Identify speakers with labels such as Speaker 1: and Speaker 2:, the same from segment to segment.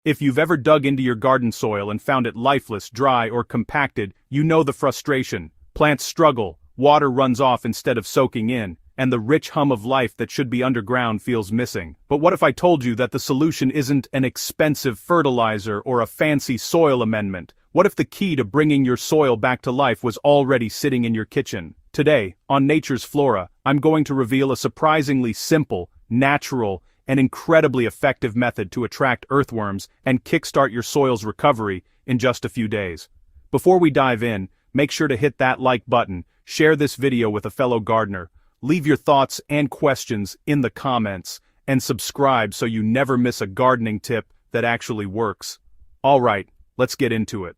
Speaker 1: If you've ever dug into your garden soil and found it lifeless, dry, or compacted, you know the frustration. Plants struggle, water runs off instead of soaking in, and the rich hum of life that should be underground feels missing. But what if I told you that the solution isn't an expensive fertilizer or a fancy soil amendment? What if the key to bringing your soil back to life was already sitting in your kitchen? Today, on Nature's Flora, I'm going to reveal a surprisingly simple, natural, and incredibly effective method to attract earthworms and kickstart your soil's recovery in just a few days. Before we dive in, make sure to hit that like button, share this video with a fellow gardener, leave your thoughts and questions in the comments, and subscribe so you never miss a gardening tip that actually works. Alright, let's get into it.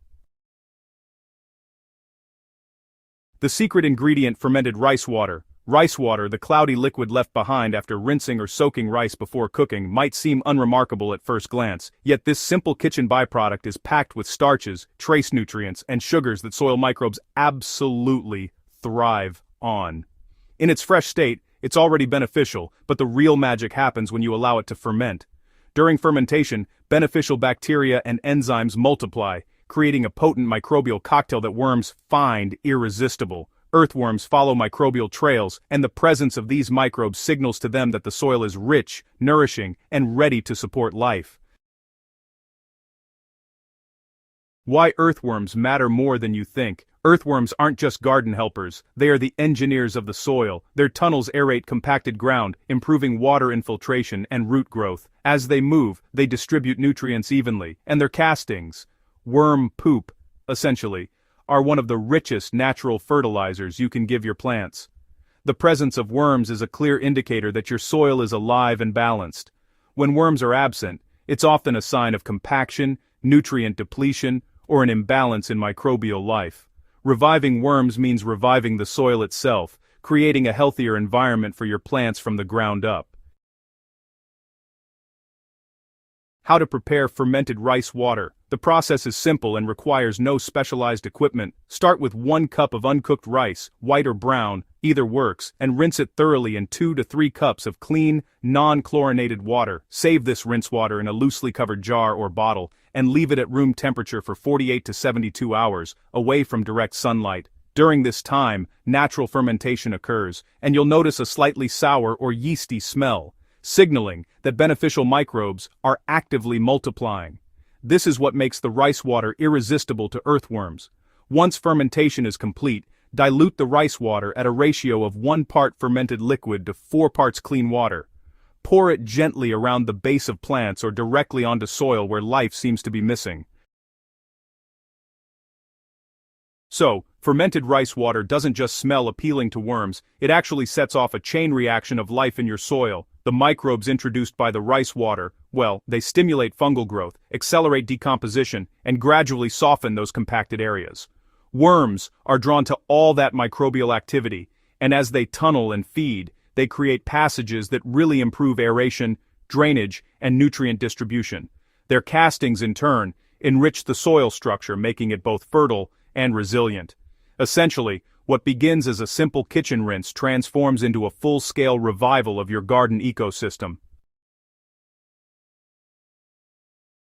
Speaker 1: The secret ingredient: fermented rice water. Rice water, the cloudy liquid left behind after rinsing or soaking rice before cooking, might seem unremarkable at first glance, yet this simple kitchen byproduct is packed with starches, trace nutrients, and sugars that soil microbes absolutely thrive on. In its fresh state, it's already beneficial, but the real magic happens when you allow it to ferment. During fermentation, beneficial bacteria and enzymes multiply, creating a potent microbial cocktail that worms find irresistible. Earthworms follow microbial trails, and the presence of these microbes signals to them that the soil is rich, nourishing, and ready to support life. Why earthworms matter more than you think. Earthworms aren't just garden helpers, they are the engineers of the soil. Their tunnels aerate compacted ground, improving water infiltration and root growth. As they move, they distribute nutrients evenly, and their castings, worm poop, essentially, are one of the richest natural fertilizers you can give your plants. The presence of worms is a clear indicator that your soil is alive and balanced. When worms are absent, it's often a sign of compaction, nutrient depletion, or an imbalance in microbial life. Reviving worms means reviving the soil itself, creating a healthier environment for your plants from the ground up. How to prepare fermented rice water. The process is simple and requires no specialized equipment. Start with 1 cup of uncooked rice, white or brown, either works, and rinse it thoroughly in 2 to 3 cups of clean, non-chlorinated water. Save this rinse water in a loosely covered jar or bottle, and leave it at room temperature for 48 to 72 hours, away from direct sunlight. During this time, natural fermentation occurs, and you'll notice a slightly sour or yeasty smell, signaling that beneficial microbes are actively multiplying. This is what makes the rice water irresistible to earthworms. Once fermentation is complete, dilute the rice water at a ratio of 1 part fermented liquid to 4 parts clean water. Pour it gently around the base of plants or directly onto soil where life seems to be missing. So, fermented rice water doesn't just smell appealing to worms, it actually sets off a chain reaction of life in your soil. The microbes introduced by the rice water, well, they stimulate fungal growth, accelerate decomposition, and gradually soften those compacted areas. Worms are drawn to all that microbial activity, and as they tunnel and feed, they create passages that really improve aeration, drainage, and nutrient distribution. Their castings, in turn, enrich the soil structure, making it both fertile and resilient. Essentially, what begins as a simple kitchen rinse transforms into a full-scale revival of your garden ecosystem.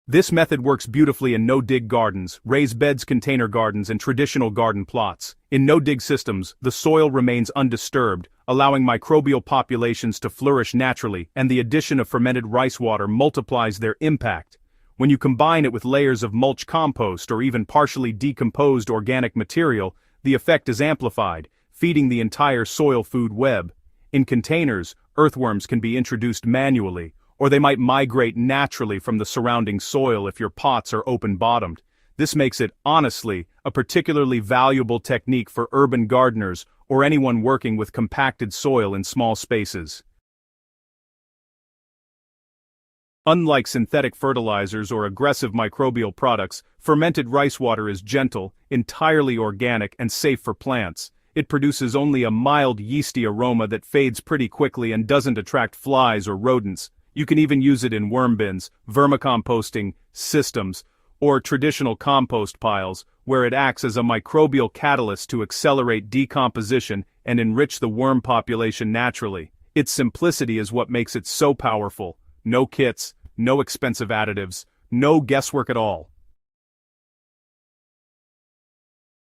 Speaker 1: This method works beautifully in no-dig gardens, raised beds, container gardens, and traditional garden plots. In no-dig systems, the soil remains undisturbed, allowing microbial populations to flourish naturally, and the addition of fermented rice water multiplies their impact. When you combine it with layers of mulch compost or even partially decomposed organic material, the effect is amplified, feeding the entire soil food web. In containers, earthworms can be introduced manually, or they might migrate naturally from the surrounding soil if your pots are open-bottomed. This makes it, honestly, a particularly valuable technique for urban gardeners or anyone working with compacted soil in small spaces. Unlike synthetic fertilizers or aggressive microbial products, fermented rice water is gentle, entirely organic, and safe for plants. It produces only a mild yeasty aroma that fades pretty quickly and doesn't attract flies or rodents. You can even use it in worm bins, vermicomposting systems, or traditional compost piles, where it acts as a microbial catalyst to accelerate decomposition and enrich the worm population naturally. Its simplicity is what makes it so powerful. No kits, no expensive additives, No guesswork at all.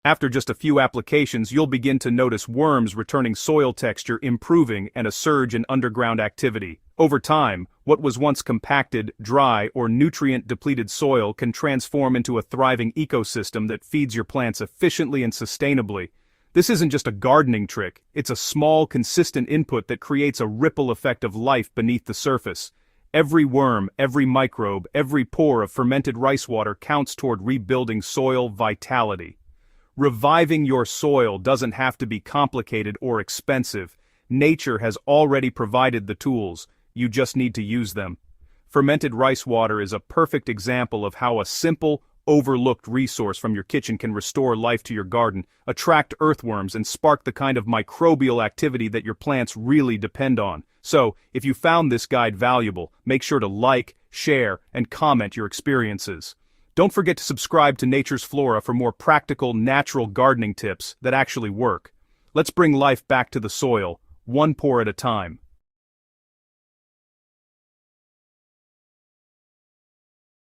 Speaker 1: After just a few applications, you'll begin to notice worms returning, soil texture improving, and a surge in underground activity. Over time, what was once compacted, dry, or nutrient-depleted soil can transform into a thriving ecosystem that feeds your plants efficiently and sustainably. This isn't just a gardening trick, it's a small, consistent input that creates a ripple effect of life beneath the surface. Every worm, every microbe, every pore of fermented rice water counts toward rebuilding soil vitality. Reviving your soil doesn't have to be complicated or expensive. Nature has already provided the tools, you just need to use them. Fermented rice water is a perfect example of how a simple, overlooked resource from your kitchen can restore life to your garden, attract earthworms, and spark the kind of microbial activity that your plants really depend on. So, if you found this guide valuable, make sure to like, share, and comment your experiences. Don't forget to subscribe to Nature's Flora for more practical, natural gardening tips that actually work. Let's bring life back to the soil, one pore at a time.